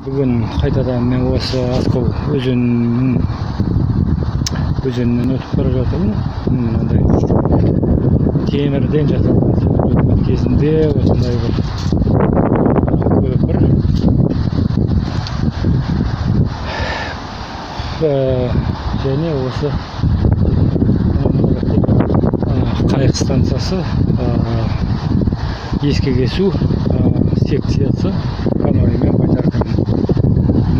Бүгін қайтадан мен осы Аскол өзенінен өтіп бара жатырмын. Мынандай темірден жасалған өткен кезінде осындай бір көпір. Және осы қайық станциясы еске кесу секциясы каналымен қайтарған.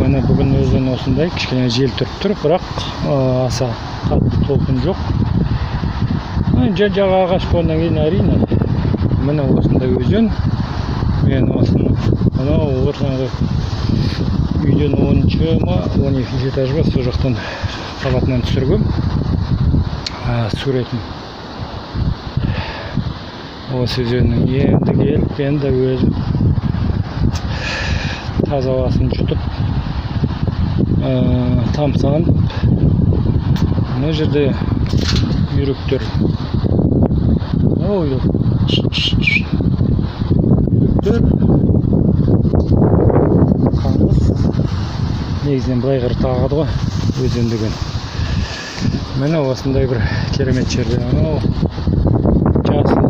Міне бүгін өзен осындай кішкене жел тұрып тұр, бірақ аса қатты толқын жоқ. Жағы ағаш болғаннан кейін әрине міне осындай өзен. Мен осыны анау ортаңғы үйден 10-ші ма 12-ші этаж ба сол жақтан қабатынан түсіргем суретін. Осы өзеннің енді өзім таза ауасын жұтып тамсанып, мына жерде үйректер қаңғыс негізінен былай қыр тағады ғой өзен деген. Міне осындай бір керемет жерде анау жасыл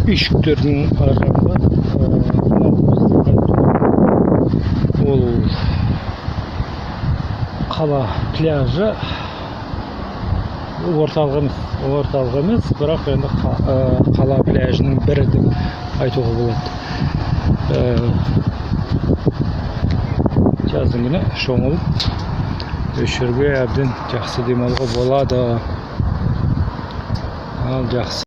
үйшіктердің арасында ол қала пляжы орталық емес, бірақ енді қала пляжының бірі деп айтуға болады. Жаздың күні шомылып осы жерге әбден жақсы демалуға болады. Ал жақсы.